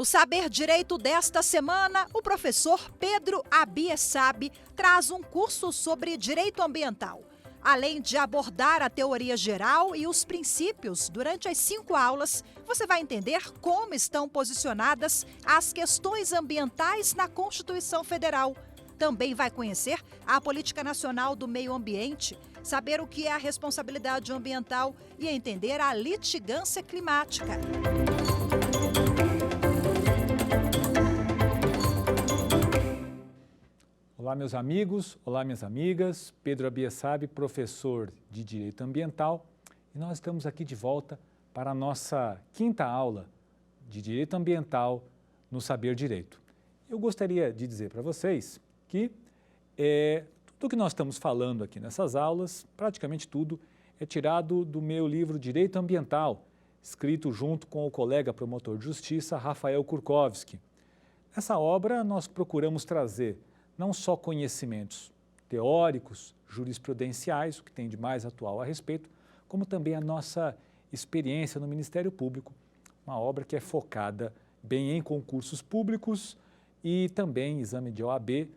No Saber Direito desta semana, o professor Pedro Abiessabe traz um curso sobre direito ambiental. Além de abordar a teoria geral e os princípios durante as 5 aulas, você vai entender como estão posicionadas as questões ambientais na Constituição Federal. Também vai conhecer a Política Nacional do Meio Ambiente, saber o que é a responsabilidade ambiental e entender a litigância climática. Olá, meus amigos, olá, minhas amigas. Pedro Abiessabe, professor de Direito Ambiental, e nós estamos aqui de volta para a nossa 5ª aula de Direito Ambiental no Saber Direito. Eu gostaria de dizer para vocês que tudo que nós estamos falando aqui nessas aulas, praticamente tudo, é tirado do meu livro Direito Ambiental, escrito junto com o colega promotor de justiça Rafael Kurkowski. Nessa obra nós procuramos trazer não só conhecimentos teóricos, jurisprudenciais, o que tem de mais atual a respeito, como também a nossa experiência no Ministério Público, uma obra que é focada bem em concursos públicos e também exame de OAB,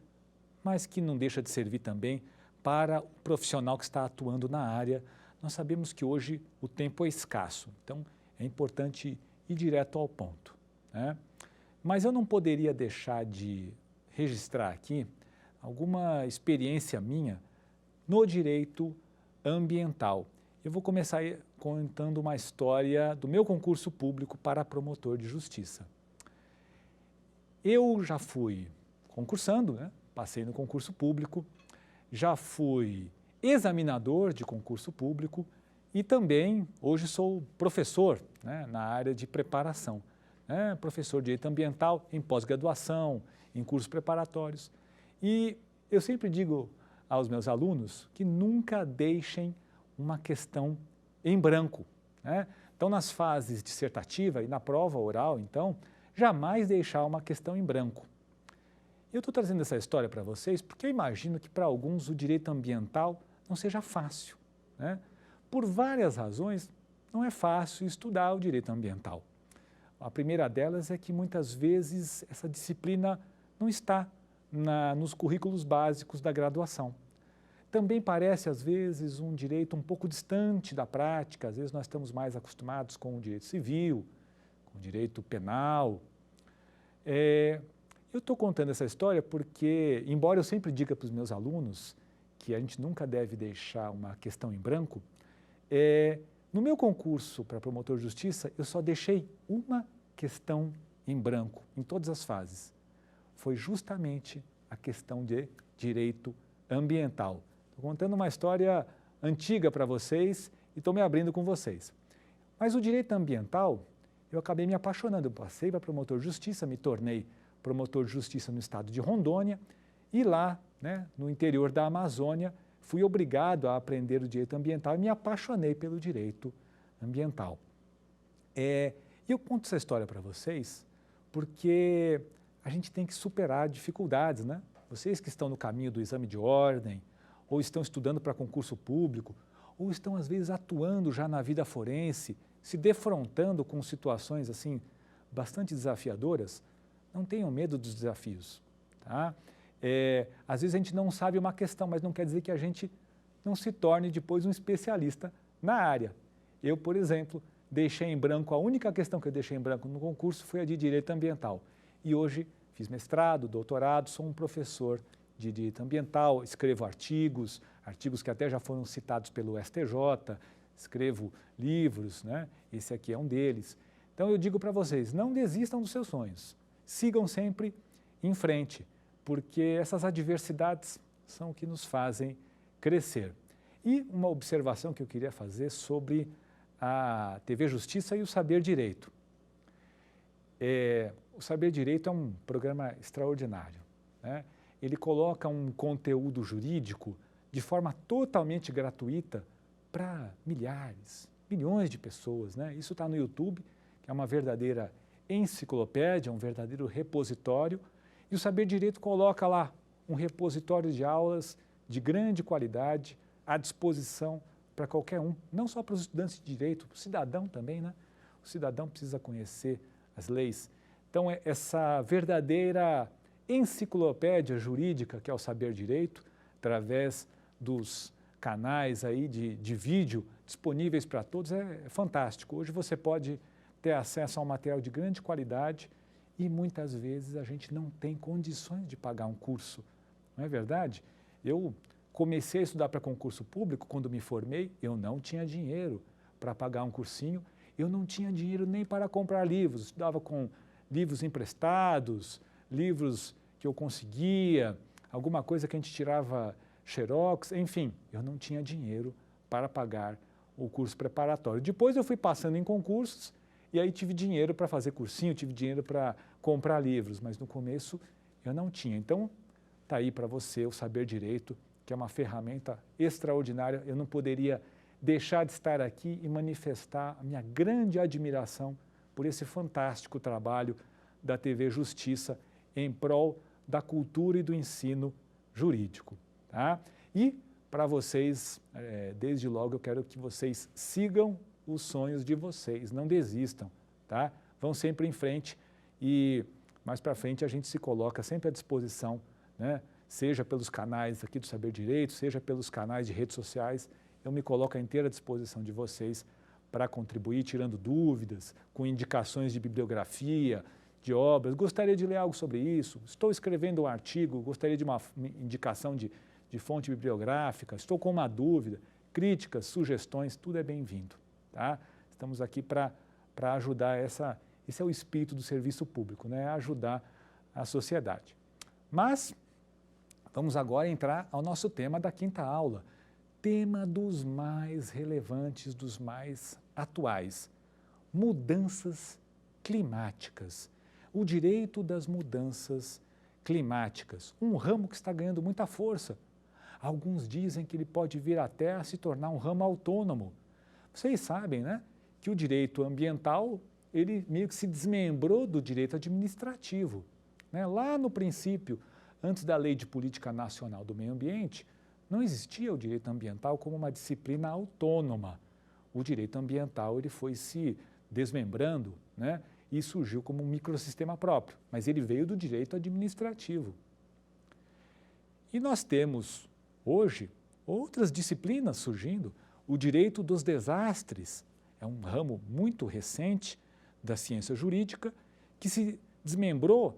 mas que não deixa de servir também para o profissional que está atuando na área. Nós sabemos que hoje o tempo é escasso, então é importante ir direto ao ponto, né? Mas eu não poderia deixar de registrar aqui alguma experiência minha no direito ambiental. Eu vou começar contando uma história do meu concurso público para promotor de justiça. Eu já fui concursando, né? Passei no concurso público, já fui examinador de concurso público e também hoje sou professor, né, na área de preparação, né, professor de direito ambiental em pós-graduação, em cursos preparatórios. E eu sempre digo aos meus alunos que nunca deixem uma questão em branco, né? Então, nas fases dissertativa e na prova oral, então, jamais deixar uma questão em branco. Eu estou trazendo essa história para vocês porque eu imagino que para alguns o direito ambiental não seja fácil, né? Por várias razões, não é fácil estudar o direito ambiental. A primeira delas é que muitas vezes essa disciplina não está nos currículos básicos da graduação. Também parece, às vezes, um direito um pouco distante da prática. Às vezes nós estamos mais acostumados com o direito civil, com o direito penal. Eu estou contando essa história porque, embora eu sempre diga para os meus alunos que a gente nunca deve deixar uma questão em branco, no meu concurso para promotor de justiça, eu só deixei uma questão em branco, em todas as fases. Foi justamente a questão de direito ambiental. Estou contando uma história antiga para vocês e estou me abrindo com vocês. Mas o direito ambiental, eu acabei me apaixonando. Eu passei para promotor de justiça, me tornei promotor de justiça no estado de Rondônia e lá, né, no interior da Amazônia, fui obrigado a aprender o direito ambiental e me apaixonei pelo direito ambiental. Eu conto essa história para vocês porque a gente tem que superar dificuldades, né? Vocês que estão no caminho do exame de ordem, ou estão estudando para concurso público, ou estão às vezes atuando já na vida forense, se defrontando com situações assim bastante desafiadoras, não tenham medo dos desafios, tá? Às vezes a gente não sabe uma questão, mas não quer dizer que a gente não se torne depois um especialista na área. Eu, por exemplo, deixei em branco, a única questão que eu deixei em branco no concurso foi a de direito ambiental. E hoje fiz mestrado, doutorado, sou um professor de direito ambiental, escrevo artigos que até já foram citados pelo STJ, escrevo livros, né? Esse aqui é um deles. Então eu digo para vocês, não desistam dos seus sonhos, sigam sempre em frente, porque essas adversidades são o que nos fazem crescer. E uma observação que eu queria fazer sobre a TV Justiça e o Saber Direito. O Saber Direito é um programa extraordinário, né? Ele coloca um conteúdo jurídico de forma totalmente gratuita para milhares, milhões de pessoas, né? Isso está no YouTube, que é uma verdadeira enciclopédia, um verdadeiro repositório, e o Saber Direito coloca lá um repositório de aulas de grande qualidade à disposição para qualquer um, não só para os estudantes de direito, para o cidadão também, né? O cidadão precisa conhecer as leis Então, essa verdadeira enciclopédia jurídica, que é o Saber Direito, através dos canais aí de vídeo disponíveis para todos, é fantástico. Hoje você pode ter acesso a um material de grande qualidade e muitas vezes a gente não tem condições de pagar um curso, não é verdade? Eu comecei a estudar para concurso público, quando me formei, eu não tinha dinheiro para pagar um cursinho, eu não tinha dinheiro nem para comprar livros, estudava com livros emprestados, livros que eu conseguia, alguma coisa que a gente tirava xerox, enfim, eu não tinha dinheiro para pagar o curso preparatório. Depois eu fui passando em concursos e aí tive dinheiro para fazer cursinho, tive dinheiro para comprar livros, mas no começo eu não tinha. Então, está aí para você o Saber Direito, que é uma ferramenta extraordinária. Eu não poderia deixar de estar aqui e manifestar a minha grande admiração por esse fantástico trabalho da TV Justiça em prol da cultura e do ensino jurídico. Tá? E para vocês, desde logo eu quero que vocês sigam os sonhos de vocês, não desistam, tá? Vão sempre em frente e mais para frente a gente se coloca sempre à disposição, né? Seja pelos canais aqui do Saber Direito, seja pelos canais de redes sociais, eu me coloco à inteira disposição de vocês para contribuir, tirando dúvidas, com indicações de bibliografia, de obras. Gostaria de ler algo sobre isso, estou escrevendo um artigo, gostaria de uma indicação de fonte bibliográfica, estou com uma dúvida, críticas, sugestões, tudo é bem-vindo. Tá? Estamos aqui para ajudar, esse é o espírito do serviço público, né? Ajudar a sociedade. Mas vamos agora entrar ao nosso tema da quinta aula, tema dos mais relevantes, dos mais atuais, mudanças climáticas, o direito das mudanças climáticas, um ramo que está ganhando muita força. Alguns dizem que ele pode vir até a se tornar um ramo autônomo. Vocês sabem, né, que o direito ambiental, ele meio que se desmembrou do direito administrativo. Né? Lá no princípio, antes da Lei de Política Nacional do Meio Ambiente, não existia o direito ambiental como uma disciplina autônoma. O direito ambiental ele foi se desmembrando, né, e surgiu como um microssistema próprio, mas ele veio do direito administrativo. E nós temos, hoje, outras disciplinas surgindo. O direito dos desastres é um ramo muito recente da ciência jurídica que se desmembrou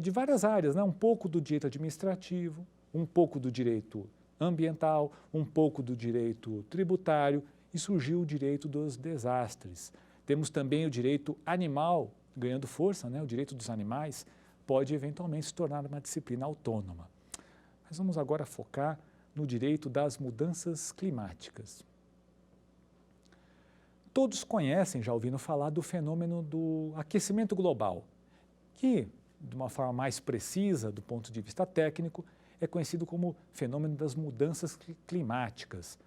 de várias áreas, né? Um pouco do direito administrativo, um pouco do direito ambiental, um pouco do direito tributário e surgiu o direito dos desastres. Temos também o direito animal ganhando força, né? O direito dos animais pode eventualmente se tornar uma disciplina autônoma. Mas vamos agora focar no direito das mudanças climáticas. Todos conhecem, já ouviram falar do fenômeno do aquecimento global, que, de uma forma mais precisa, do ponto de vista técnico, é conhecido como fenômeno das mudanças climáticas.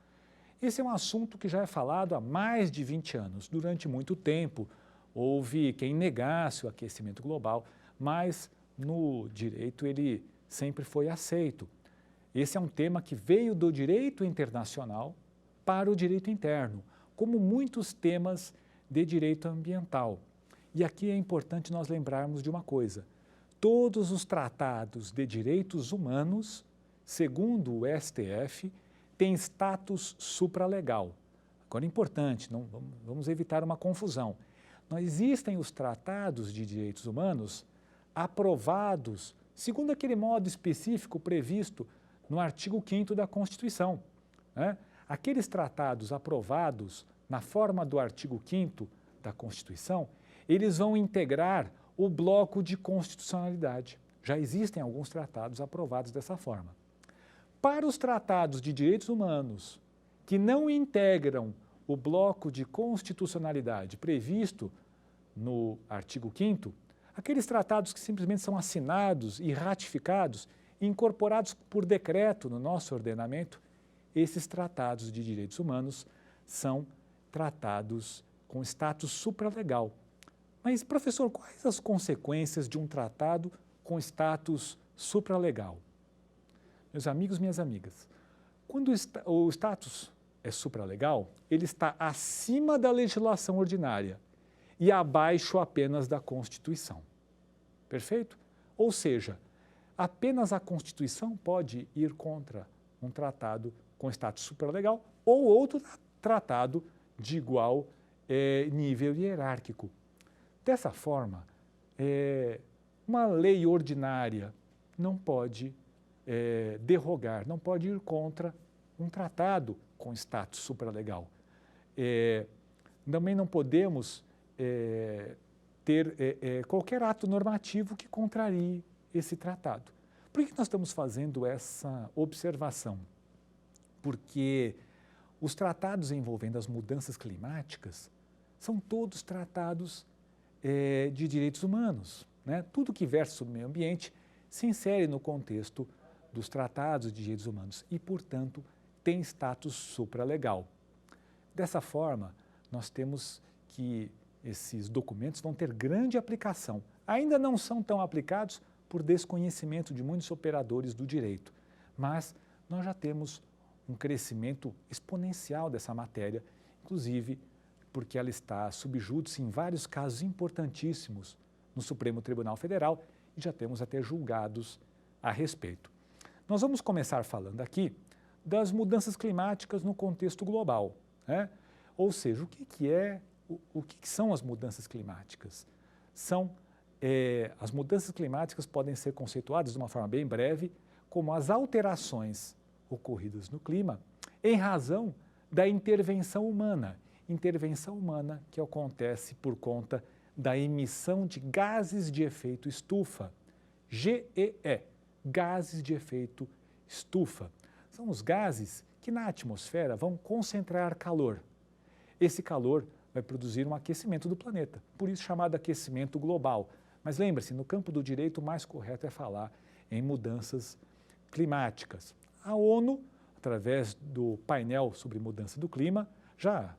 Esse é um assunto que já é falado há mais de 20 anos. Durante muito tempo, houve quem negasse o aquecimento global, mas no direito ele sempre foi aceito. Esse é um tema que veio do direito internacional para o direito interno, como muitos temas de direito ambiental. E aqui é importante nós lembrarmos de uma coisa: todos os tratados de direitos humanos, segundo o STF, têm status supralegal. Agora é importante, não, vamos evitar uma confusão. Não existem os tratados de direitos humanos aprovados segundo aquele modo específico previsto no artigo 5º da Constituição, né? Aqueles tratados aprovados na forma do artigo 5º da Constituição, eles vão integrar o bloco de constitucionalidade. Já existem alguns tratados aprovados dessa forma. Para os tratados de direitos humanos que não integram o bloco de constitucionalidade previsto no artigo 5º, aqueles tratados que simplesmente são assinados e ratificados e incorporados por decreto no nosso ordenamento, esses tratados de direitos humanos são tratados com status supralegal. Mas, professor, quais as consequências de um tratado com status supralegal? Meus amigos, minhas amigas, quando o status é supralegal, ele está acima da legislação ordinária e abaixo apenas da Constituição. Perfeito? Ou seja, apenas a Constituição pode ir contra um tratado com status supralegal ou outro tratado de igual nível hierárquico. Dessa forma, uma lei ordinária não pode derrogar, não pode ir contra um tratado com status supralegal. Também não podemos ter qualquer ato normativo que contrarie esse tratado. Por que nós estamos fazendo essa observação? Porque os tratados envolvendo as mudanças climáticas são todos tratados de direitos humanos, né? Tudo que versa sobre o meio ambiente se insere no contexto dos tratados de direitos humanos e, portanto, tem status supralegal. Dessa forma, nós temos que esses documentos vão ter grande aplicação. Ainda não são tão aplicados por desconhecimento de muitos operadores do direito, mas nós já temos um crescimento exponencial dessa matéria, inclusive porque ela está sob júdice em vários casos importantíssimos no Supremo Tribunal Federal e já temos até julgados a respeito. Nós vamos começar falando aqui das mudanças climáticas no contexto global, né? Ou seja, o que são as mudanças climáticas? As mudanças climáticas podem ser conceituadas de uma forma bem breve como as alterações ocorridas no clima em razão da intervenção humana que acontece por conta da emissão de gases de efeito estufa, GEE, gases de efeito estufa. São os gases que na atmosfera vão concentrar calor. Esse calor vai produzir um aquecimento do planeta, por isso chamado aquecimento global. Mas lembre-se, no campo do direito, o mais correto é falar em mudanças climáticas. A ONU, através do painel sobre mudança do clima, já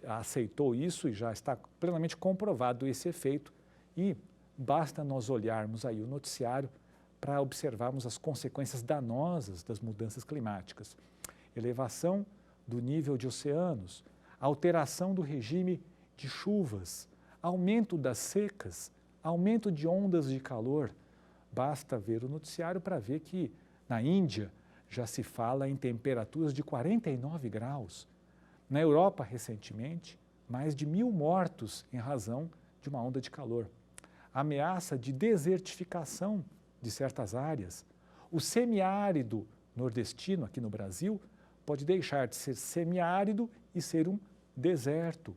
aceitou isso e já está plenamente comprovado esse efeito e basta nós olharmos aí o noticiário para observarmos as consequências danosas das mudanças climáticas. Elevação do nível de oceanos, alteração do regime de chuvas, aumento das secas, aumento de ondas de calor. Basta ver o noticiário para ver que na Índia já se fala em temperaturas de 49 graus. Na Europa, recentemente, mais de 1.000 mortos em razão de uma onda de calor. A ameaça de desertificação de certas áreas. O semiárido nordestino, aqui no Brasil, pode deixar de ser semiárido e ser um deserto.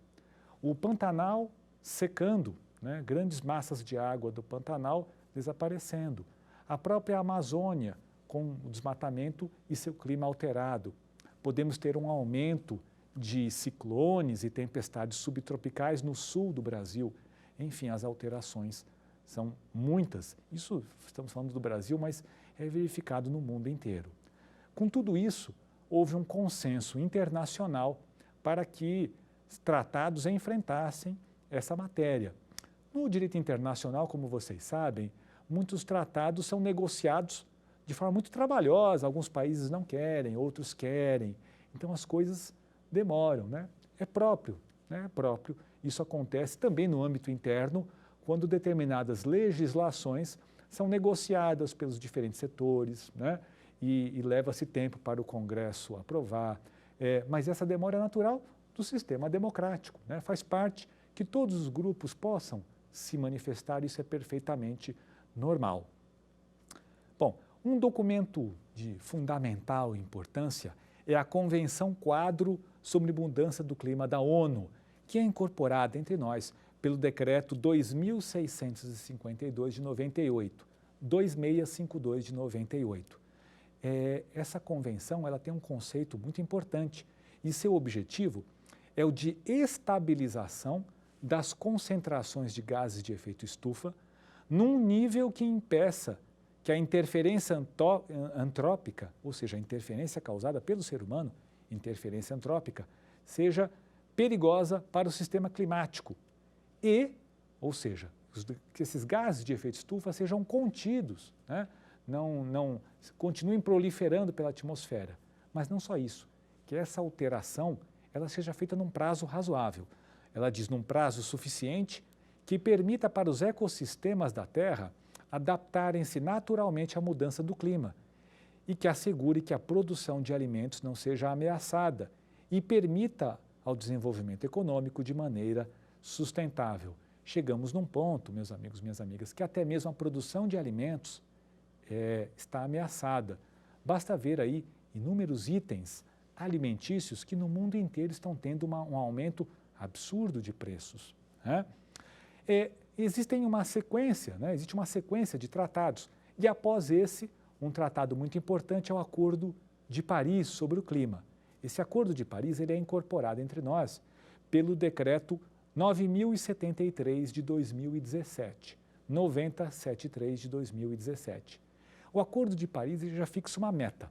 O Pantanal secando, né? Grandes massas de água do Pantanal desaparecendo. A própria Amazônia com o desmatamento e seu clima alterado. Podemos ter um aumento de ciclones e tempestades subtropicais no sul do Brasil. Enfim, as alterações são muitas. Isso estamos falando do Brasil, mas é verificado no mundo inteiro. Com tudo isso, houve um consenso internacional para que tratados enfrentassem essa matéria. No direito internacional, como vocês sabem, muitos tratados são negociados de forma muito trabalhosa. Alguns países não querem, outros querem. Então as coisas demoram, né? É próprio. Isso acontece também no âmbito interno, quando determinadas legislações são negociadas pelos diferentes setores, né? E leva-se tempo para o Congresso aprovar. Mas essa demora é natural do sistema democrático, né? Faz parte que todos os grupos possam se manifestar, isso é perfeitamente normal. Bom, um documento de fundamental importância é a Convenção Quadro sobre Mudança do Clima da ONU, que é incorporada entre nós pelo Decreto 2652 de 98, 2652 de 98. Essa convenção ela tem um conceito muito importante e seu objetivo é o de estabilização das concentrações de gases de efeito estufa num nível que impeça que a interferência antrópica, ou seja, a interferência causada pelo ser humano, interferência antrópica, seja perigosa para o sistema climático ou seja, que esses gases de efeito estufa sejam contidos, né? Não continuem proliferando pela atmosfera. Mas não só isso, que essa alteração ela seja feita num prazo razoável. Ela diz num prazo suficiente que permita para os ecossistemas da Terra adaptarem-se naturalmente à mudança do clima e que assegure que a produção de alimentos não seja ameaçada e permita ao desenvolvimento econômico de maneira sustentável. Chegamos num ponto, meus amigos, minhas amigas, que até mesmo a produção de alimentos está ameaçada. Basta ver aí inúmeros itens alimentícios que no mundo inteiro estão tendo um aumento absurdo de preços, né? Existe uma sequência de tratados e após esse, um tratado muito importante é o Acordo de Paris sobre o clima. Esse Acordo de Paris ele é incorporado entre nós pelo Decreto 9.073 de 2017, 9073 de 2017. O Acordo de Paris ele já fixa uma meta.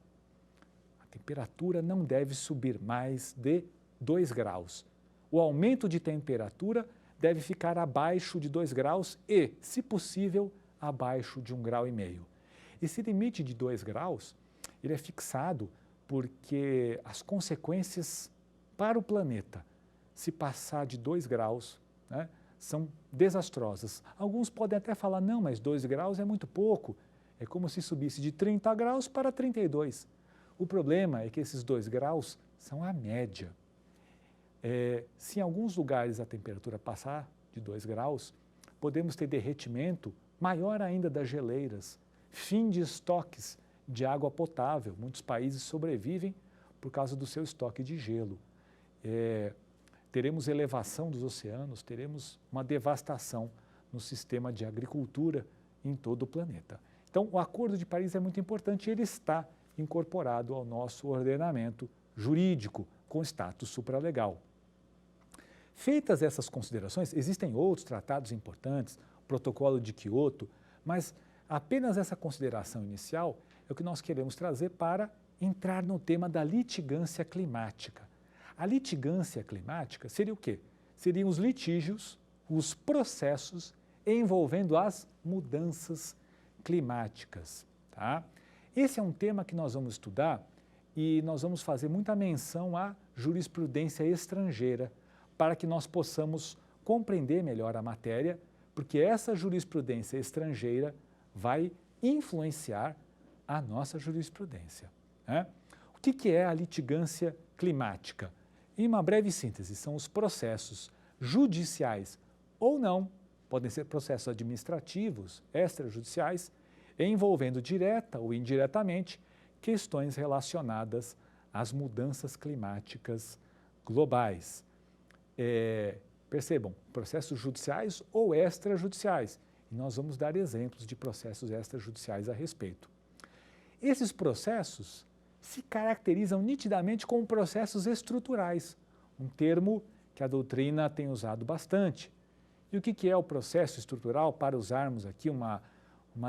A temperatura não deve subir mais de 2 graus. O aumento de temperatura deve ficar abaixo de 2 graus e, se possível, abaixo de 1,5 grau. Esse limite de 2 graus ele é fixado porque as consequências para o planeta, se passar de 2 graus, né, são desastrosas. Alguns podem até falar, não, mas 2 graus é muito pouco. É como se subisse de 30 graus para 32. O problema é que esses 2 graus são a média. Se em alguns lugares a temperatura passar de 2 graus, podemos ter derretimento maior ainda das geleiras, fim de estoques de água potável. Muitos países sobrevivem por causa do seu estoque de gelo. Teremos elevação dos oceanos, teremos uma devastação no sistema de agricultura em todo o planeta. Então, o Acordo de Paris é muito importante e ele está incorporado ao nosso ordenamento jurídico com status supralegal. Feitas essas considerações, existem outros tratados importantes, o Protocolo de Quioto, mas apenas essa consideração inicial é o que nós queremos trazer para entrar no tema da litigância climática. A litigância climática seria o quê? Seriam os litígios, os processos envolvendo as mudanças climáticas, tá? Esse é um tema que nós vamos estudar e nós vamos fazer muita menção à jurisprudência estrangeira para que nós possamos compreender melhor a matéria, porque essa jurisprudência estrangeira vai influenciar a nossa jurisprudência, né? O que é a litigância climática? Em uma breve síntese, são os processos judiciais ou não, podem ser processos administrativos, extrajudiciais, envolvendo direta ou indiretamente questões relacionadas às mudanças climáticas globais. Percebam, processos judiciais ou extrajudiciais. E nós vamos dar exemplos de processos extrajudiciais a respeito. Esses processos se caracterizam nitidamente como processos estruturais, um termo que a doutrina tem usado bastante. E o que é o processo estrutural? Para usarmos aqui uma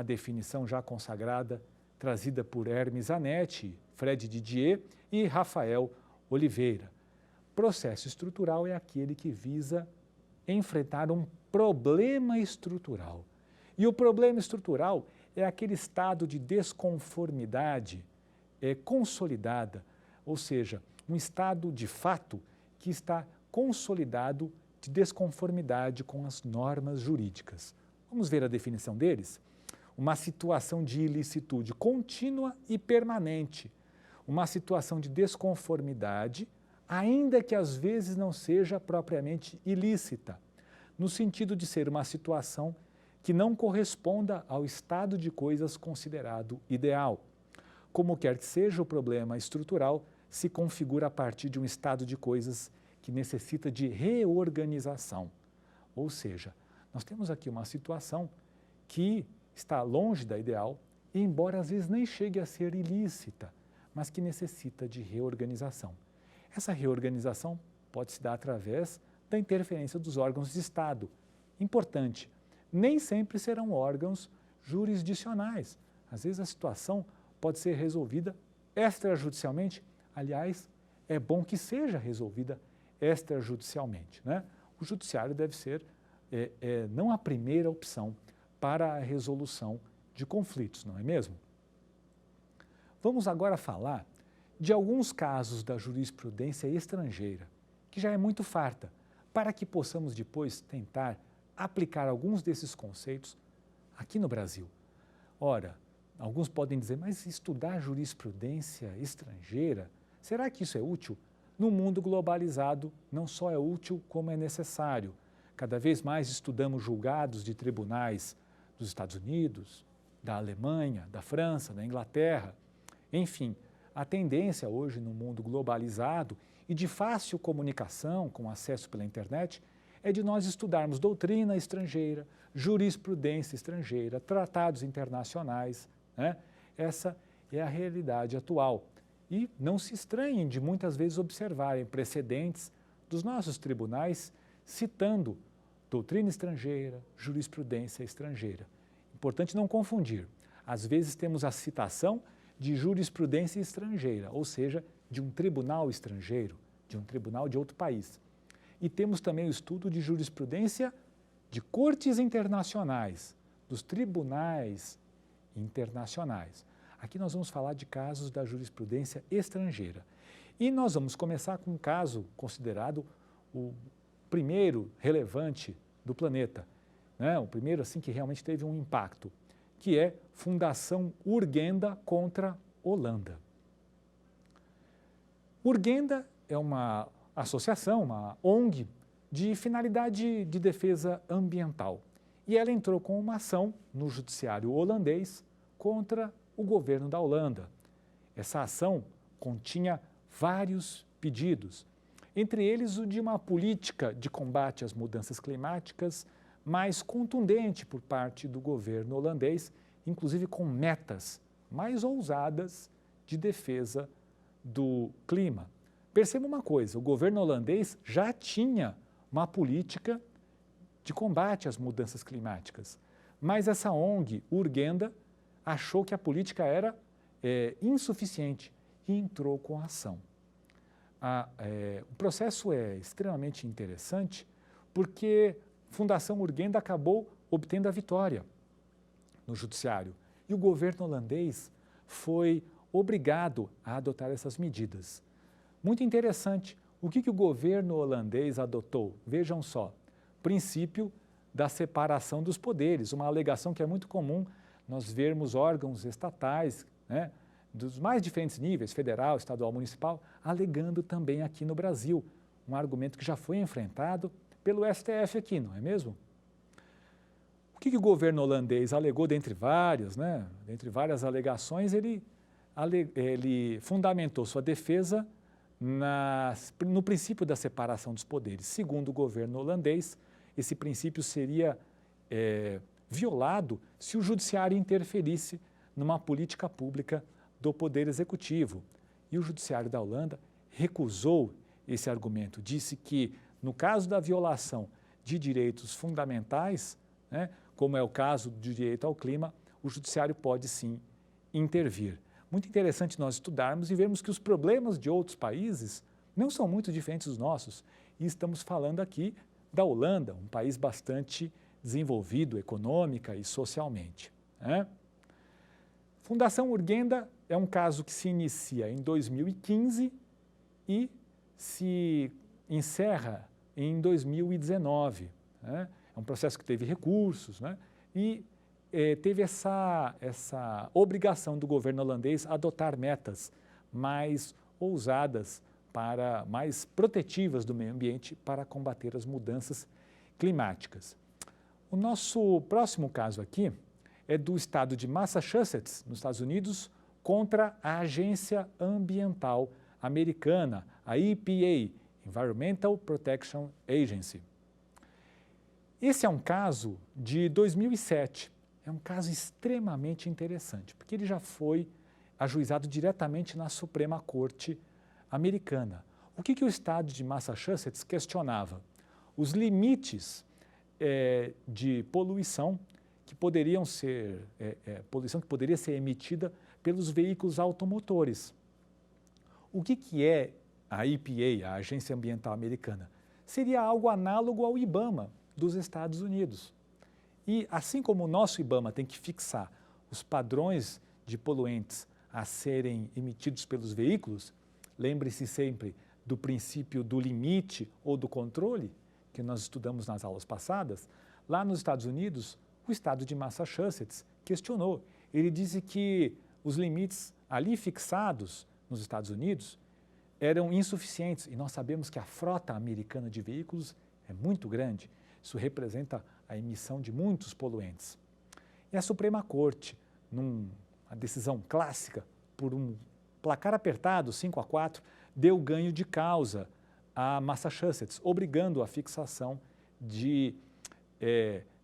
definição já consagrada, trazida por Hermes Zanetti, Fred Didier e Rafael Oliveira. Processo estrutural é aquele que visa enfrentar um problema estrutural. E o problema estrutural é aquele estado de desconformidade consolidada, ou seja, um estado de fato que está consolidado de desconformidade com as normas jurídicas. Vamos ver a definição deles? Uma situação de ilicitude contínua e permanente, uma situação de desconformidade, ainda que às vezes não seja propriamente ilícita, no sentido de ser uma situação que não corresponda ao estado de coisas considerado ideal. Como quer que seja, o problema estrutural se configura a partir de um estado de coisas que necessita de reorganização. Ou seja, nós temos aqui uma situação que está longe da ideal, e embora às vezes nem chegue a ser ilícita, mas que necessita de reorganização. Essa reorganização pode se dar através da interferência dos órgãos de Estado. Importante, nem sempre serão órgãos jurisdicionais. Às vezes a situação pode ser resolvida extrajudicialmente. Aliás, é bom que seja resolvida extrajudicialmente, né? O judiciário deve ser não a primeira opção para a resolução de conflitos, não é mesmo? Vamos agora falar de alguns casos da jurisprudência estrangeira, que já é muito farta, para que possamos depois tentar aplicar alguns desses conceitos aqui no Brasil. Ora, alguns podem dizer, mas estudar jurisprudência estrangeira, será que isso é útil? No mundo globalizado, não só é útil, como é necessário. Cada vez mais estudamos julgados de tribunais dos Estados Unidos, da Alemanha, da França, da Inglaterra. Enfim, a tendência hoje no mundo globalizado e de fácil comunicação, com acesso pela internet, é de nós estudarmos doutrina estrangeira, jurisprudência estrangeira, tratados internacionais, né? Essa é a realidade atual. E não se estranhem de muitas vezes observarem precedentes dos nossos tribunais citando doutrina estrangeira, jurisprudência estrangeira. Importante não confundir. Às vezes temos a citação de jurisprudência estrangeira, ou seja, de um tribunal estrangeiro, de um tribunal de outro país. E temos também o estudo de jurisprudência de cortes internacionais, dos tribunais internacionais. Aqui nós vamos falar de casos da jurisprudência estrangeira. E nós vamos começar com um caso considerado o primeiro relevante do planeta, né? O primeiro assim que realmente teve um impacto, que é Fundação Urgenda contra Holanda. Urgenda é uma associação, uma ONG, de finalidade de defesa ambiental. E ela entrou com uma ação no judiciário holandês contra o governo da Holanda. Essa ação continha vários pedidos, entre eles o de uma política de combate às mudanças climáticas mais contundente por parte do governo holandês, inclusive com metas mais ousadas de defesa do clima. Perceba uma coisa, o governo holandês já tinha uma política de combate às mudanças climáticas, mas essa ONG, Urgenda, achou que a política era insuficiente e entrou com a ação. O processo é extremamente interessante porque a Fundação Urgenda acabou obtendo a vitória no judiciário e o governo holandês foi obrigado a adotar essas medidas. Muito interessante, o que o governo holandês adotou? Vejam só, princípio da separação dos poderes, uma alegação que é muito comum nós vermos órgãos estatais, né, dos mais diferentes níveis, federal, estadual, municipal, alegando também aqui no Brasil, um argumento que já foi enfrentado pelo STF aqui, não é mesmo? O que o governo holandês alegou, dentre várias alegações, ele fundamentou sua defesa no princípio da separação dos poderes. Segundo o governo holandês, esse princípio seria violado se o judiciário interferisse numa política pública do Poder Executivo. E o judiciário da Holanda recusou esse argumento, disse que, no caso da violação de direitos fundamentais, né, como é o caso do direito ao clima, o judiciário pode sim intervir. Muito interessante nós estudarmos e vermos que os problemas de outros países não são muito diferentes dos nossos. E estamos falando aqui da Holanda, um país bastante desenvolvido econômica e socialmente, né? Fundação Urgenda é um caso que se inicia em 2015 e se encerra em 2019. Né? É um processo que teve recursos, né? E teve essa obrigação do governo holandês adotar metas mais ousadas, mais protetivas do meio ambiente para combater as mudanças climáticas. O nosso próximo caso aqui é do estado de Massachusetts, nos Estados Unidos, contra a Agência Ambiental Americana, a EPA, Environmental Protection Agency. Esse é um caso de 2007. É um caso extremamente interessante, porque ele já foi ajuizado diretamente na Suprema Corte Americana. O que o estado de Massachusetts questionava? Os limites de poluição que poderiam ser, poluição que poderia ser emitida pelos veículos automotores. O que é a EPA, a Agência Ambiental Americana? Seria algo análogo ao IBAMA dos Estados Unidos. E assim como o nosso IBAMA tem que fixar os padrões de poluentes a serem emitidos pelos veículos, lembre-se sempre do princípio do limite ou do controle, que nós estudamos nas aulas passadas, lá nos Estados Unidos, o estado de Massachusetts questionou. Ele disse que os limites ali fixados nos Estados Unidos eram insuficientes e nós sabemos que a frota americana de veículos é muito grande. Isso representa a emissão de muitos poluentes. E a Suprema Corte, numa decisão clássica, por um placar apertado, 5-4, deu ganho de causa a Massachusetts, obrigando a fixação de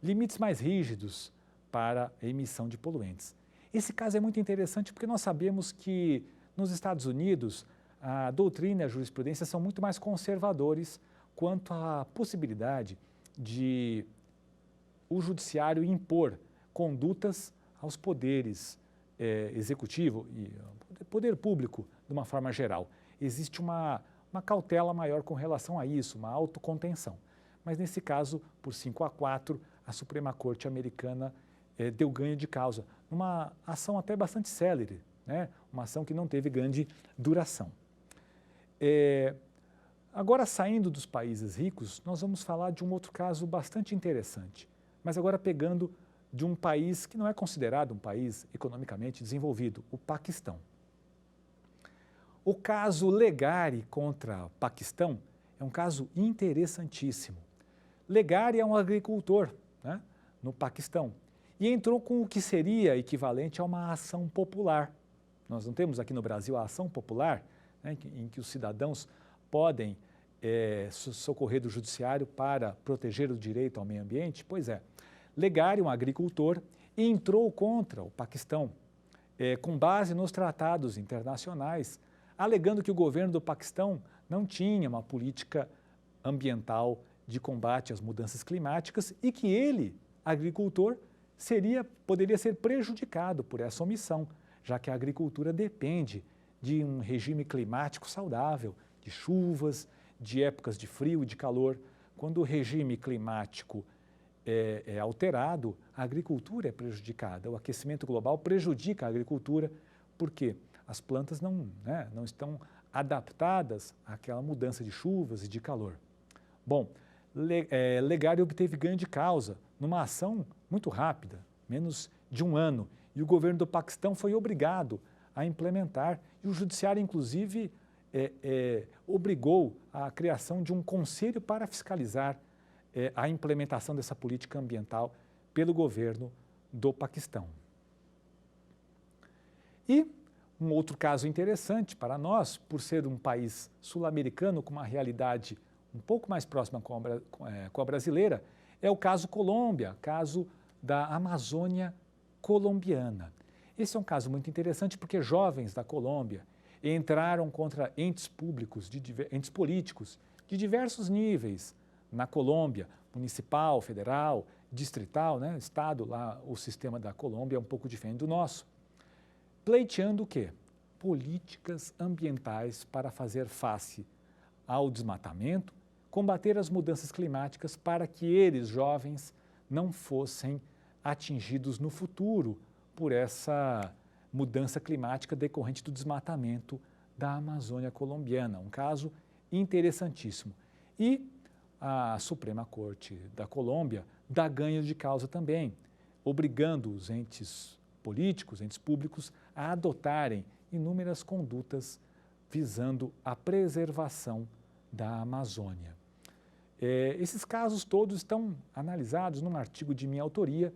limites mais rígidos para a emissão de poluentes. Esse caso é muito interessante porque nós sabemos que nos Estados Unidos a doutrina e a jurisprudência são muito mais conservadores quanto à possibilidade de o judiciário impor condutas aos poderes executivo e poder público de uma forma geral. Existe uma cautela maior com relação a isso, uma autocontenção. Mas nesse caso, por 5-4, a Suprema Corte americana deu ganho de causa, numa ação até bastante célere, né? Uma ação que não teve grande duração. Agora, saindo dos países ricos, nós vamos falar de um outro caso bastante interessante, mas agora pegando de um país que não é considerado um país economicamente desenvolvido, o Paquistão. O caso Legari contra o Paquistão é um caso interessantíssimo. Legari é um agricultor, né, no Paquistão e entrou com o que seria equivalente a uma ação popular. Nós não temos aqui no Brasil a ação popular, né, em que os cidadãos podem socorrer do judiciário para proteger o direito ao meio ambiente? Pois é, Legari, um agricultor, entrou contra o Paquistão, com base nos tratados internacionais, alegando que o governo do Paquistão não tinha uma política ambiental de combate às mudanças climáticas e que ele, agricultor, poderia ser prejudicado por essa omissão, já que a agricultura depende de um regime climático saudável, de chuvas, de épocas de frio e de calor. Quando o regime climático é alterado, a agricultura é prejudicada. O aquecimento global prejudica a agricultura porque as plantas não estão adaptadas àquela mudança de chuvas e de calor. Bom, Legari obteve ganho de causa numa ação muito rápida, menos de um ano, e o governo do Paquistão foi obrigado a implementar, e o judiciário, inclusive, obrigou a criação de um conselho para fiscalizar a implementação dessa política ambiental pelo governo do Paquistão. E um outro caso interessante para nós, por ser um país sul-americano com uma realidade um pouco mais próxima com a brasileira, é o caso Colômbia, caso da Amazônia colombiana. Esse é um caso muito interessante porque jovens da Colômbia entraram contra entes públicos, entes políticos de diversos níveis na Colômbia, municipal, federal, distrital, né? Estado, lá o sistema da Colômbia é um pouco diferente do nosso, pleiteando o quê? Políticas ambientais para fazer face ao desmatamento, combater as mudanças climáticas para que eles, jovens, não fossem atingidos no futuro por essa mudança climática decorrente do desmatamento da Amazônia colombiana. Um caso interessantíssimo. E a Suprema Corte da Colômbia dá ganho de causa também, obrigando os entes políticos, entes públicos, a adotarem inúmeras condutas visando a preservação da Amazônia. Esses casos todos estão analisados num artigo de minha autoria,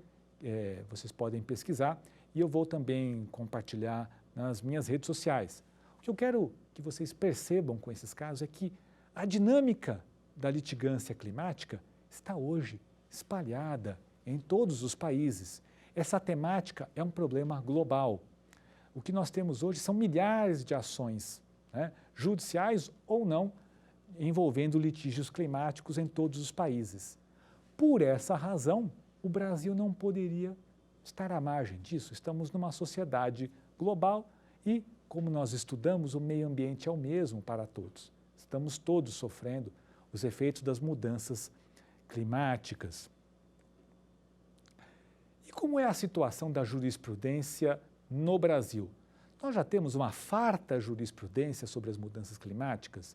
vocês podem pesquisar, e eu vou também compartilhar nas minhas redes sociais. O que eu quero que vocês percebam com esses casos é que a dinâmica da litigância climática está hoje espalhada em todos os países. Essa temática é um problema global. O que nós temos hoje são milhares de ações, né, judiciais ou não, envolvendo litígios climáticos em todos os países. Por essa razão, o Brasil não poderia estar à margem disso. Estamos numa sociedade global e, como nós estudamos, o meio ambiente é o mesmo para todos. Estamos todos sofrendo os efeitos das mudanças climáticas. E como é a situação da jurisprudência no Brasil? Nós já temos uma farta jurisprudência sobre as mudanças climáticas?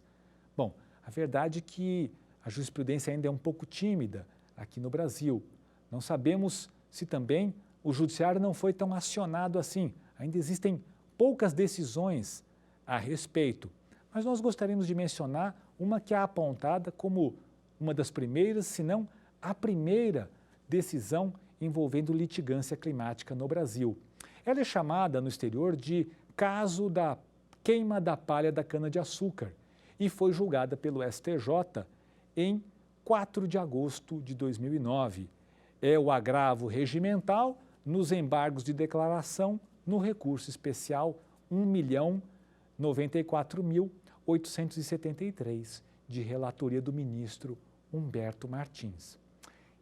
Bom, a verdade é que a jurisprudência ainda é um pouco tímida aqui no Brasil. Não sabemos se também o judiciário não foi tão acionado assim. Ainda existem poucas decisões a respeito. Mas nós gostaríamos de mencionar uma que é apontada como uma das primeiras, se não a primeira decisão envolvendo litigância climática no Brasil. Ela é chamada no exterior de caso da queima da palha da cana-de-açúcar e foi julgada pelo STJ em 4 de agosto de 2009. É o agravo regimental nos embargos de declaração no recurso especial 1.094.873 de relatoria do ministro Humberto Martins.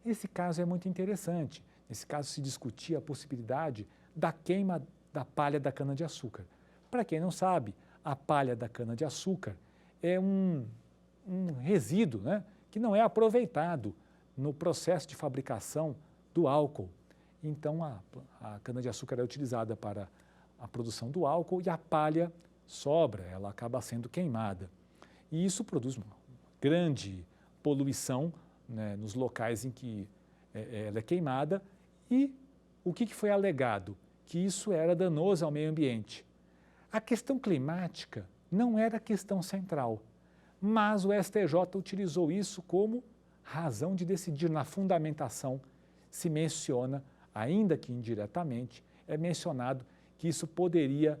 Esse caso é muito interessante. Nesse caso se discutia a possibilidade da queima da palha da cana-de-açúcar. Para quem não sabe, a palha da cana-de-açúcar é um resíduo, né, que não é aproveitado no processo de fabricação do álcool. Então, a cana-de-açúcar é utilizada para a produção do álcool e a palha sobra, ela acaba sendo queimada. E isso produz uma grande poluição, né, nos locais em que ela é queimada. E o que foi alegado? Que isso era danoso ao meio ambiente. A questão climática não era a questão central, mas o STJ utilizou isso como razão de decidir. Na fundamentação se menciona, ainda que indiretamente, é mencionado que isso poderia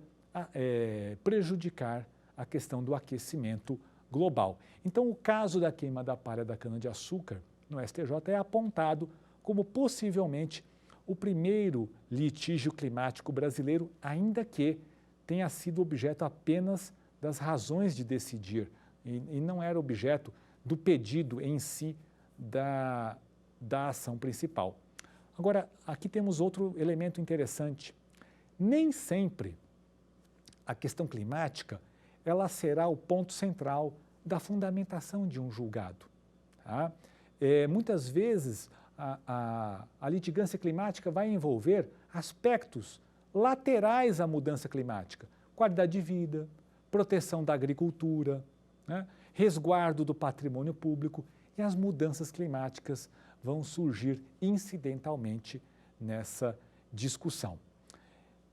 prejudicar a questão do aquecimento global. Então, o caso da queima da palha da cana-de-açúcar no STJ é apontado como possivelmente o primeiro litígio climático brasileiro, ainda que tenha sido objeto apenas das razões de decidir e não era objeto do pedido em si da ação principal. Agora, aqui temos outro elemento interessante. Nem sempre a questão climática ela será o ponto central da fundamentação de um julgado. Tá? Muitas vezes a litigância climática vai envolver aspectos laterais à mudança climática, qualidade de vida, proteção da agricultura, né? Resguardo do patrimônio público, e as mudanças climáticas vão surgir incidentalmente nessa discussão.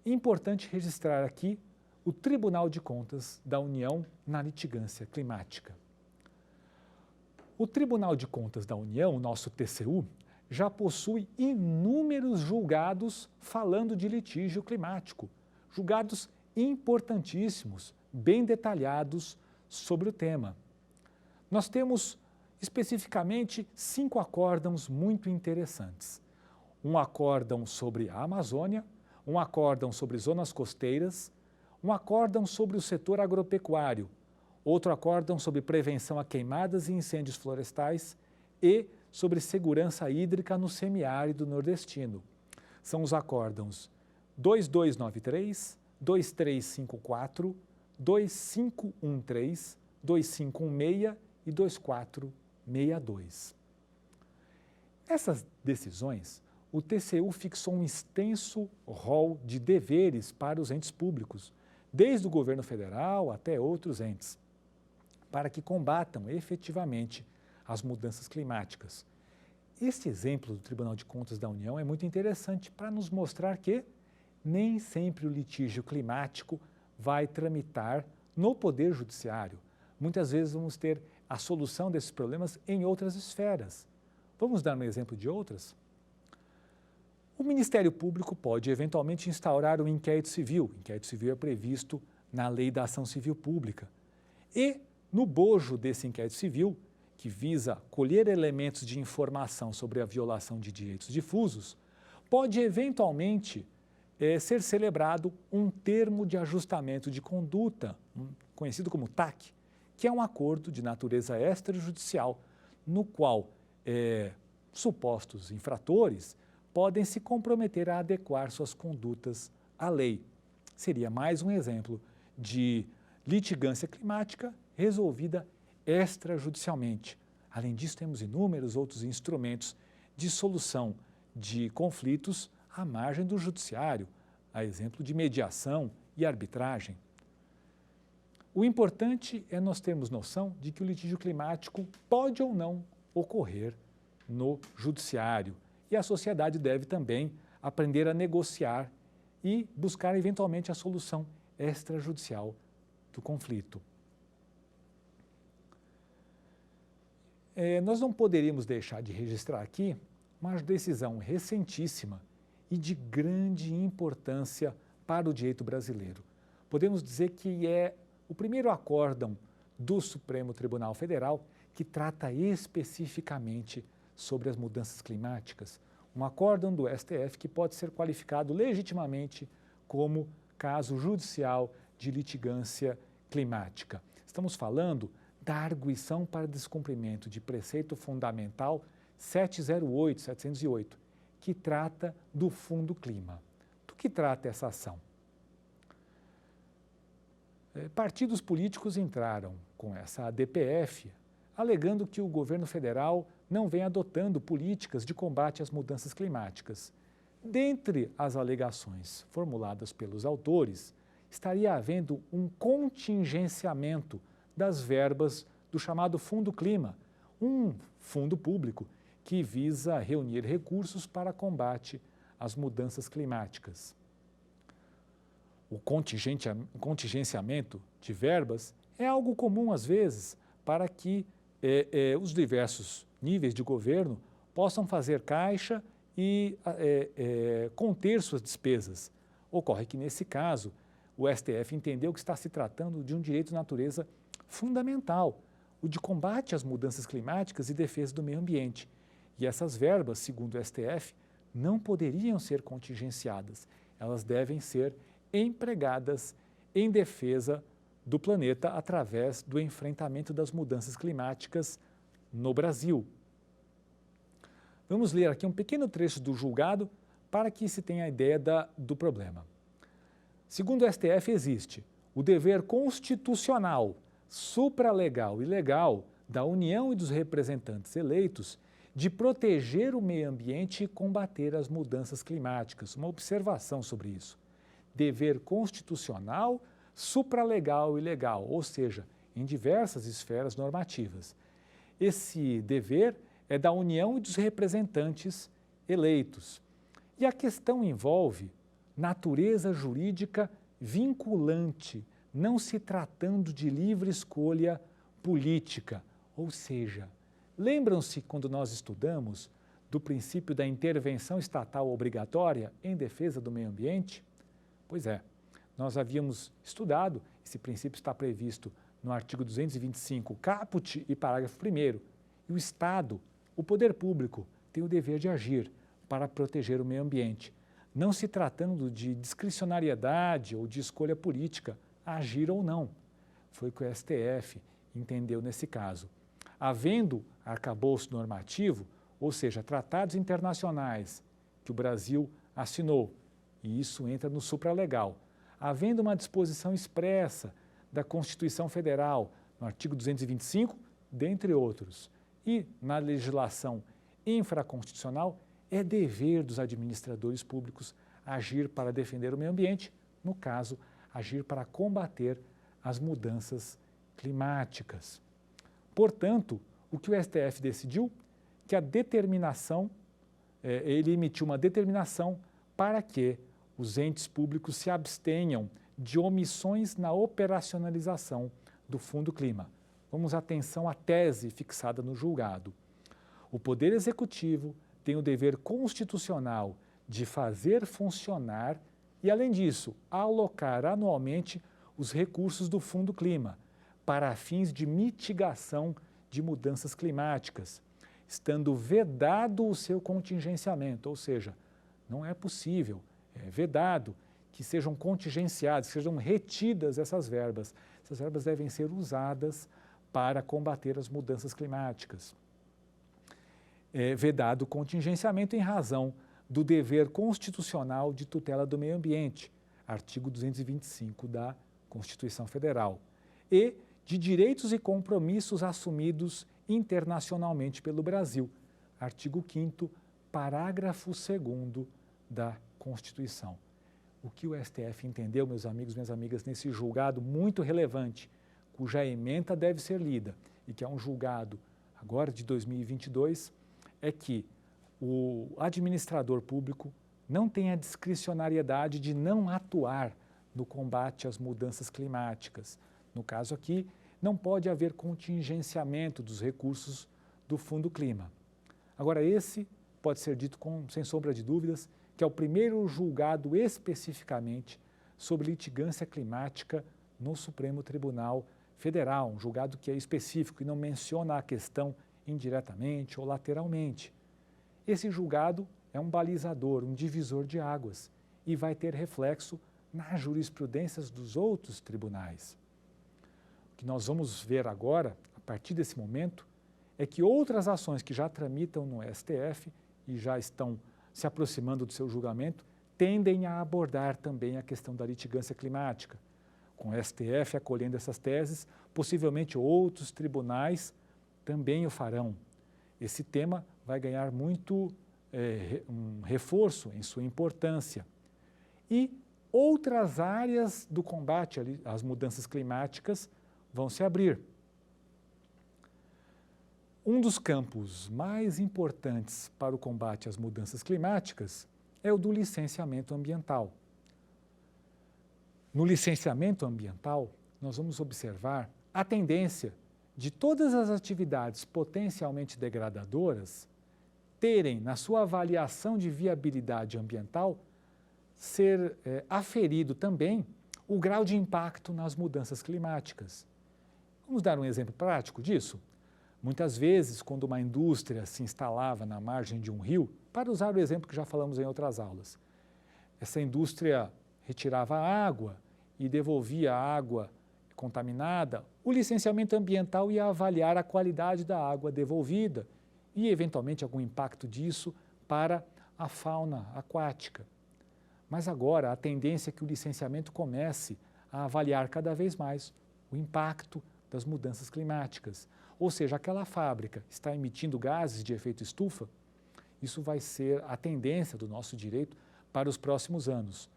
Importante registrar aqui o Tribunal de Contas da União na litigância climática. O Tribunal de Contas da União, o nosso TCU, já possui inúmeros julgados falando de litígio climático, julgados importantíssimos, bem detalhados sobre o tema. Nós temos especificamente 5 acórdãos muito interessantes. Um acórdão sobre a Amazônia, um acórdão sobre zonas costeiras, um acórdão sobre o setor agropecuário, outro acórdão sobre prevenção a queimadas e incêndios florestais e sobre segurança hídrica no semiárido nordestino. São os acórdãos 2293, 2354, 2513, 2516 e 2462. Nessas decisões, o TCU fixou um extenso rol de deveres para os entes públicos, desde o governo federal até outros entes, para que combatam efetivamente as mudanças climáticas. Este exemplo do Tribunal de Contas da União é muito interessante para nos mostrar que nem sempre o litígio climático vai tramitar no Poder Judiciário. Muitas vezes vamos ter a solução desses problemas em outras esferas. Vamos dar um exemplo de outras? O Ministério Público pode eventualmente instaurar um inquérito civil. O inquérito civil é previsto na Lei da Ação Civil Pública. E, no bojo desse inquérito civil, que visa colher elementos de informação sobre a violação de direitos difusos, pode eventualmente ser celebrado um termo de ajustamento de conduta, conhecido como TAC, que é um acordo de natureza extrajudicial, no qual supostos infratores podem se comprometer a adequar suas condutas à lei. Seria mais um exemplo de litigância climática resolvida extrajudicialmente. Além disso, temos inúmeros outros instrumentos de solução de conflitos à margem do judiciário, a exemplo de mediação e arbitragem. O importante é nós termos noção de que o litígio climático pode ou não ocorrer no judiciário e a sociedade deve também aprender a negociar e buscar eventualmente a solução extrajudicial do conflito. Nós não poderíamos deixar de registrar aqui uma decisão recentíssima e de grande importância para o direito brasileiro. Podemos dizer que é o primeiro acórdão do Supremo Tribunal Federal que trata especificamente sobre as mudanças climáticas. Um acórdão do STF que pode ser qualificado legitimamente como caso judicial de litigância climática. Estamos falando da arguição para descumprimento de preceito fundamental 708, que trata do Fundo Clima. Do que trata essa ação? Partidos políticos entraram com essa ADPF, alegando que o governo federal não vem adotando políticas de combate às mudanças climáticas. Dentre as alegações formuladas pelos autores, estaria havendo um contingenciamento das verbas do chamado Fundo Clima, um fundo público que visa reunir recursos para combate às mudanças climáticas. O contingenciamento de verbas é algo comum, às vezes, para que os diversos níveis de governo possam fazer caixa e conter suas despesas. Ocorre que, nesse caso, o STF entendeu que está se tratando de um direito de natureza fundamental, o de combate às mudanças climáticas e defesa do meio ambiente. E essas verbas, segundo o STF, não poderiam ser contingenciadas. Elas devem ser empregadas em defesa do planeta através do enfrentamento das mudanças climáticas no Brasil. Vamos ler aqui um pequeno trecho do julgado para que se tenha a ideia do problema. Segundo o STF, existe o dever constitucional, supralegal e legal da União e dos representantes eleitos de proteger o meio ambiente e combater as mudanças climáticas. Uma observação sobre isso. Dever constitucional, supralegal e legal, ou seja, em diversas esferas normativas. Esse dever é da União e dos representantes eleitos. E a questão envolve natureza jurídica vinculante, não se tratando de livre escolha política. Ou seja, lembram-se quando nós estudamos do princípio da intervenção estatal obrigatória em defesa do meio ambiente? Pois é, nós havíamos estudado, esse princípio está previsto no artigo 225, caput e parágrafo 1º, e o Estado, o poder público, tem o dever de agir para proteger o meio ambiente, não se tratando de discricionariedade ou de escolha política, agir ou não. Foi o que o STF entendeu nesse caso. Havendo arcabouço normativo, ou seja, tratados internacionais que o Brasil assinou, e isso entra no supralegal, havendo uma disposição expressa da Constituição Federal, no artigo 225, dentre outros, e na legislação infraconstitucional, é dever dos administradores públicos agir para defender o meio ambiente, no caso, agir para combater as mudanças climáticas. Portanto, o que o STF decidiu? Que a determinação, ele emitiu uma determinação para que os entes públicos se abstenham de omissões na operacionalização do Fundo Clima. Vamos atenção à tese fixada no julgado. O Poder Executivo tem o dever constitucional de fazer funcionar e, além disso, alocar anualmente os recursos do Fundo Clima para fins de mitigação de mudanças climáticas, estando vedado o seu contingenciamento, ou seja, não é possível, é vedado que sejam contingenciadas, que sejam retidas essas verbas. Essas verbas devem ser usadas para combater as mudanças climáticas. É vedado o contingenciamento em razão do dever constitucional de tutela do meio ambiente, artigo 225 da Constituição Federal, e de direitos e compromissos assumidos internacionalmente pelo Brasil, artigo 5º, parágrafo 2º da Constituição. O que o STF entendeu, meus amigos e minhas amigas, nesse julgado muito relevante, cuja ementa deve ser lida, e que é um julgado agora de 2022, é que o administrador público não tem a discricionariedade de não atuar no combate às mudanças climáticas. No caso aqui, não pode haver contingenciamento dos recursos do Fundo Clima. Agora, esse pode ser dito sem sombra de dúvidas, que é o primeiro julgado especificamente sobre litigância climática no Supremo Tribunal Federal, um julgado que é específico e não menciona a questão indiretamente ou lateralmente. Esse julgado é um balizador, um divisor de águas e vai ter reflexo nas jurisprudências dos outros tribunais. O que nós vamos ver agora, a partir desse momento, é que outras ações que já tramitam no STF e já estão se aproximando do seu julgamento, tendem a abordar também a questão da litigância climática. Com o STF acolhendo essas teses, possivelmente outros tribunais também o farão. Esse tema vai ganhar muito um reforço em sua importância. E outras áreas do combate às mudanças climáticas vão se abrir. Um dos campos mais importantes para o combate às mudanças climáticas é o do licenciamento ambiental. No licenciamento ambiental, nós vamos observar a tendência de todas as atividades potencialmente degradadoras terem, na sua avaliação de viabilidade ambiental, ser aferido também o grau de impacto nas mudanças climáticas. Vamos dar um exemplo prático disso? Muitas vezes, quando uma indústria se instalava na margem de um rio, para usar o exemplo que já falamos em outras aulas, essa indústria retirava a água e devolvia a água contaminada, o licenciamento ambiental ia avaliar a qualidade da água devolvida e, eventualmente, algum impacto disso para a fauna aquática. Mas agora a tendência é que o licenciamento comece a avaliar cada vez mais o impacto das mudanças climáticas. Ou seja, aquela fábrica está emitindo gases de efeito estufa, isso vai ser a tendência do nosso direito para os próximos anos.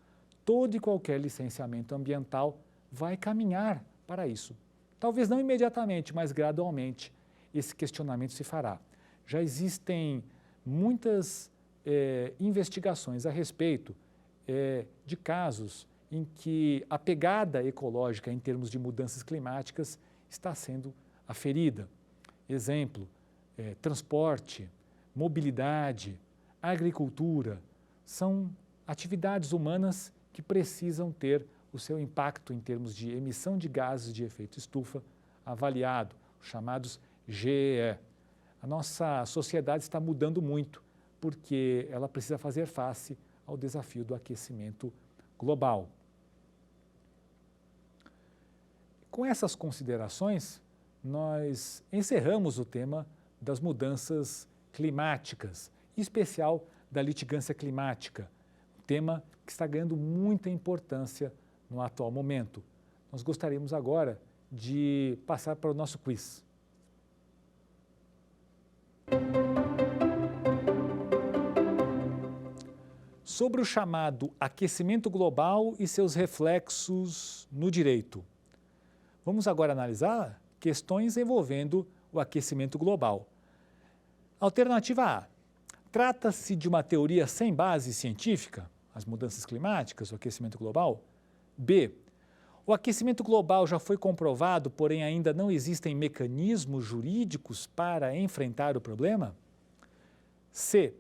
Todo e qualquer licenciamento ambiental vai caminhar para isso. Talvez não imediatamente, mas gradualmente esse questionamento se fará. Já existem muitas investigações a respeito de casos em que a pegada ecológica em termos de mudanças climáticas está sendo aferida. Exemplo, transporte, mobilidade, agricultura, são atividades humanas que precisam ter o seu impacto em termos de emissão de gases de efeito estufa avaliado, chamados GEE. A nossa sociedade está mudando muito porque ela precisa fazer face ao desafio do aquecimento global. Com essas considerações, nós encerramos o tema das mudanças climáticas, em especial da litigância climática, um tema que está ganhando muita importância no atual momento. Nós gostaríamos agora de passar para o nosso quiz. Sobre o chamado aquecimento global e seus reflexos no direito. Vamos agora analisar questões envolvendo o aquecimento global. Alternativa A. Trata-se de uma teoria sem base científica, as mudanças climáticas, o aquecimento global? B. O aquecimento global já foi comprovado, porém ainda não existem mecanismos jurídicos para enfrentar o problema? C.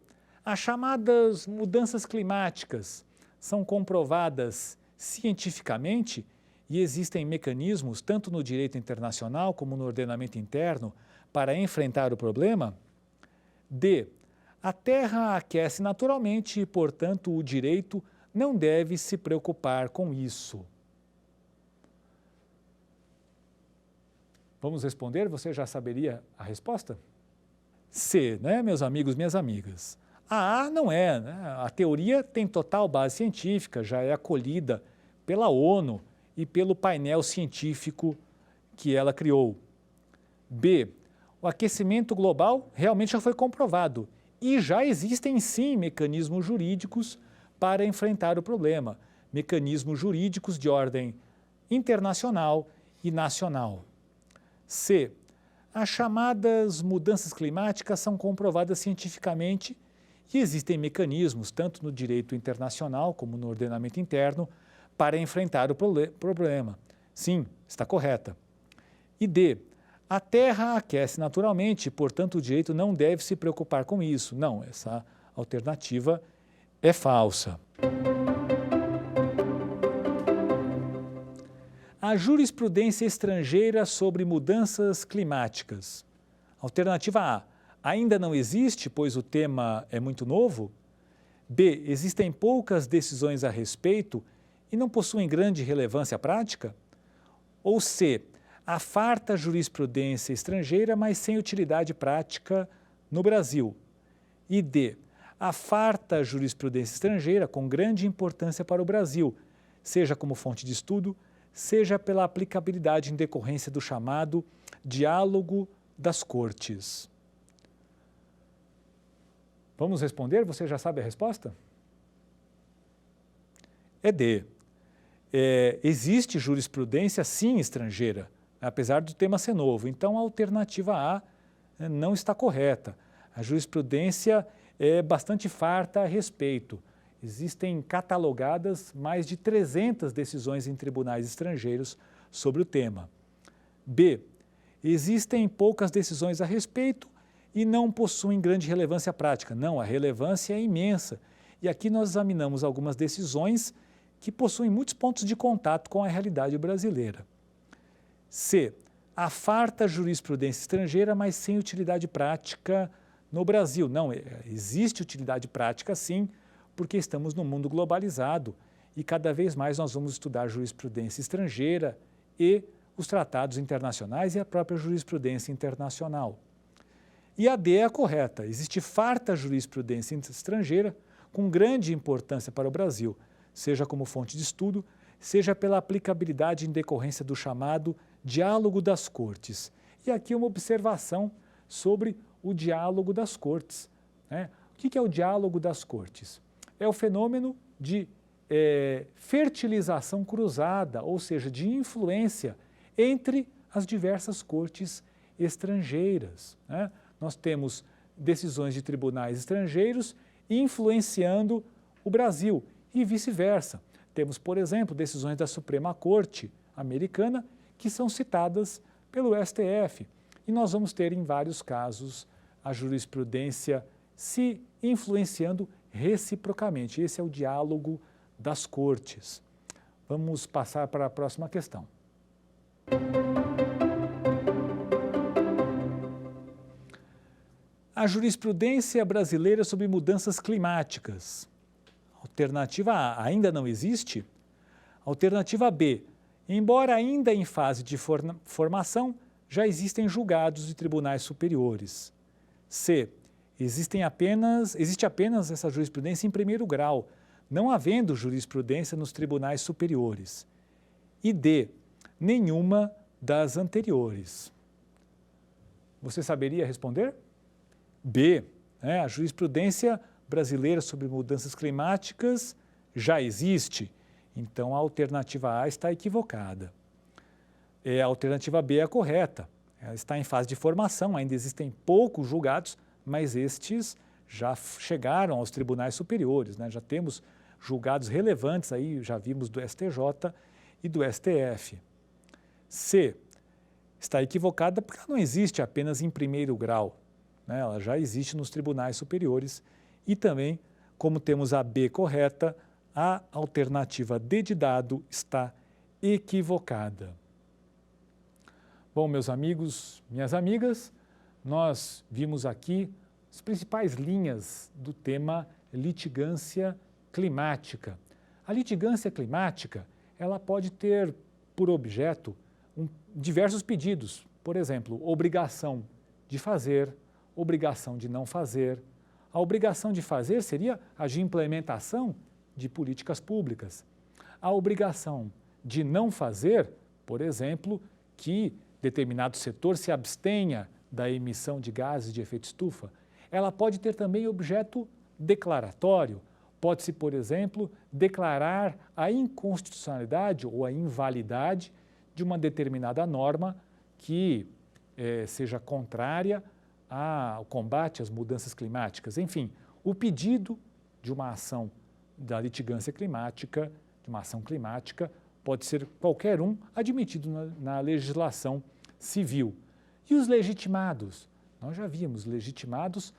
As chamadas mudanças climáticas são comprovadas cientificamente e existem mecanismos, tanto no direito internacional como no ordenamento interno, para enfrentar o problema? D. A Terra aquece naturalmente e, portanto, o direito não deve se preocupar com isso. Vamos responder? Você já saberia a resposta? C, né, meus amigos, minhas amigas? A não é, né? A teoria tem total base científica, já é acolhida pela ONU e pelo painel científico que ela criou. B, o aquecimento global realmente já foi comprovado e já existem sim mecanismos jurídicos para enfrentar o problema, mecanismos jurídicos de ordem internacional e nacional. C, as chamadas mudanças climáticas são comprovadas cientificamente E existem mecanismos, tanto no direito internacional como no ordenamento interno, para enfrentar o problema. Sim, está correta. E D, a Terra aquece naturalmente, portanto o direito não deve se preocupar com isso. Não, essa alternativa é falsa. A jurisprudência estrangeira sobre mudanças climáticas. Alternativa A, ainda não existe, pois o tema é muito novo. B, existem poucas decisões a respeito e não possuem grande relevância prática. Ou C, há farta jurisprudência estrangeira, mas sem utilidade prática no Brasil. E D, há farta jurisprudência estrangeira com grande importância para o Brasil, seja como fonte de estudo, seja pela aplicabilidade em decorrência do chamado diálogo das cortes. Vamos responder? Você já sabe a resposta? É D. Existe jurisprudência, sim, estrangeira, apesar do tema ser novo. Então, a alternativa A não está correta. A jurisprudência é bastante farta a respeito. Existem catalogadas mais de 300 decisões em tribunais estrangeiros sobre o tema. B. Existem poucas decisões a respeito e não possuem grande relevância prática. Não, a relevância é imensa. E aqui nós examinamos algumas decisões que possuem muitos pontos de contato com a realidade brasileira. C. Há farta jurisprudência estrangeira, mas sem utilidade prática no Brasil. Não, existe utilidade prática sim, porque estamos num mundo globalizado e cada vez mais nós vamos estudar jurisprudência estrangeira e os tratados internacionais e a própria jurisprudência internacional. E a D é a correta. Existe farta jurisprudência estrangeira com grande importância para o Brasil, seja como fonte de estudo, seja pela aplicabilidade em decorrência do chamado diálogo das cortes. E aqui uma observação sobre o diálogo das cortes, né? O que é o diálogo das cortes? É o fenômeno de fertilização cruzada, ou seja, de influência entre as diversas cortes estrangeiras, né? Nós temos decisões de tribunais estrangeiros influenciando o Brasil e vice-versa. Temos, por exemplo, decisões da Suprema Corte americana que são citadas pelo STF. E nós vamos ter, em vários casos, a jurisprudência se influenciando reciprocamente. Esse é o diálogo das cortes. Vamos passar para a próxima questão. A jurisprudência brasileira sobre mudanças climáticas. Alternativa A, ainda não existe. Alternativa B, embora ainda em fase de formação, já existem julgados de tribunais superiores. C, existe apenas essa jurisprudência em primeiro grau, não havendo jurisprudência nos tribunais superiores. E D, nenhuma das anteriores. Você saberia responder? B, a jurisprudência brasileira sobre mudanças climáticas já existe, então a alternativa A está equivocada. A alternativa B é a correta, ela está em fase de formação, ainda existem poucos julgados, mas estes já chegaram aos tribunais superiores, né? Já temos julgados relevantes aí, já vimos do STJ e do STF. C, está equivocada porque ela não existe apenas em primeiro grau, né? Ela já existe nos tribunais superiores e também, como temos a B correta, a alternativa D de dado está equivocada. Bom, meus amigos, minhas amigas, nós vimos aqui as principais linhas do tema litigância climática. A litigância climática, ela pode ter por objeto diversos pedidos, por exemplo, obrigação de fazer, obrigação de não fazer. A obrigação de fazer seria a de implementação de políticas públicas. A obrigação de não fazer, por exemplo, que determinado setor se abstenha da emissão de gases de efeito estufa. Ela pode ter também objeto declaratório. Pode-se, por exemplo, declarar a inconstitucionalidade ou a invalidade de uma determinada norma que seja contrária ao combate às mudanças climáticas. Enfim, o pedido de uma ação da litigância climática, de uma ação climática, pode ser qualquer um admitido na legislação civil. E os legitimados? Nós já vimos, legitimados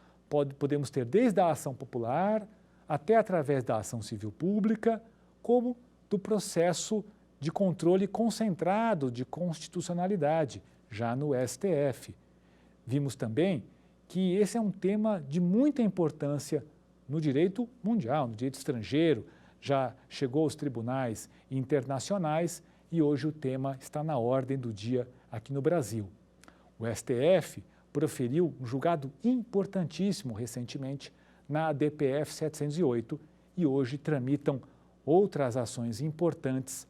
podemos ter desde a ação popular até através da ação civil pública, como do processo de controle concentrado de constitucionalidade, já no STF. Vimos também que esse é um tema de muita importância no direito mundial, no direito estrangeiro, já chegou aos tribunais internacionais e hoje o tema está na ordem do dia aqui no Brasil. O STF proferiu um julgado importantíssimo recentemente na DPF 708 e hoje tramitam outras ações importantes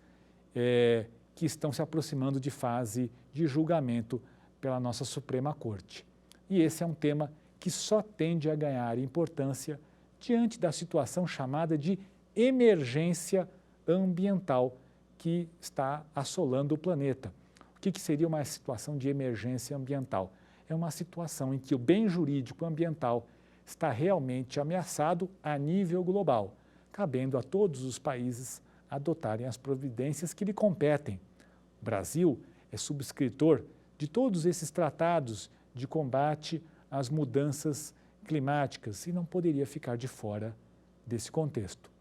que estão se aproximando de fase de julgamento pela nossa Suprema Corte. E esse é um tema que só tende a ganhar importância diante da situação chamada de emergência ambiental que está assolando o planeta. O que seria uma situação de emergência ambiental? É uma situação em que o bem jurídico ambiental está realmente ameaçado a nível global, cabendo a todos os países adotarem as providências que lhe competem. O Brasil é subscritor de todos esses tratados de combate às mudanças climáticas e não poderia ficar de fora desse contexto.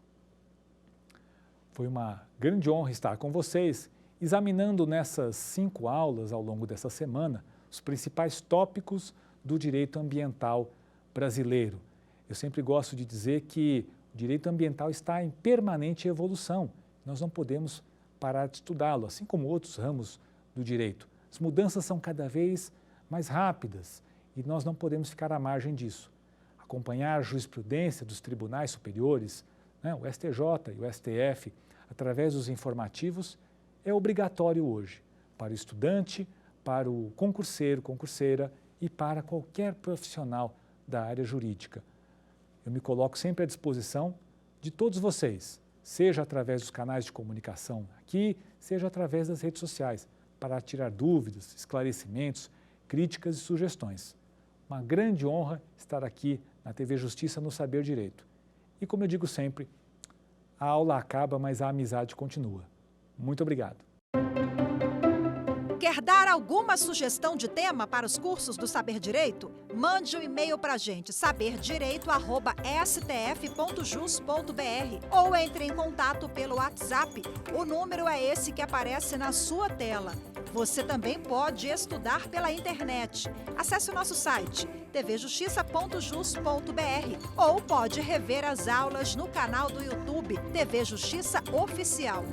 Foi uma grande honra estar com vocês, examinando nessas 5 aulas ao longo dessa semana os principais tópicos do direito ambiental brasileiro. Eu sempre gosto de dizer que o direito ambiental está em permanente evolução. Nós não podemos parar de estudá-lo, assim como outros ramos do direito. As mudanças são cada vez mais rápidas e nós não podemos ficar à margem disso. Acompanhar a jurisprudência dos tribunais superiores, o STJ e o STF, através dos informativos, é obrigatório hoje para o estudante, para o concurseiro, concurseira e para qualquer profissional da área jurídica. Eu me coloco sempre à disposição de todos vocês, seja através dos canais de comunicação aqui, seja através das redes sociais, para tirar dúvidas, esclarecimentos, críticas e sugestões. Uma grande honra estar aqui na TV Justiça no Saber Direito. E como eu digo sempre, a aula acaba, mas a amizade continua. Muito obrigado. Quer dar alguma sugestão de tema para os cursos do Saber Direito? Mande um e-mail para a gente, saberdireito@stf.jus.br ou entre em contato pelo WhatsApp. O número é esse que aparece na sua tela. Você também pode estudar pela internet. Acesse o nosso site tvjustiça.jus.br ou pode rever as aulas no canal do YouTube TV Justiça Oficial.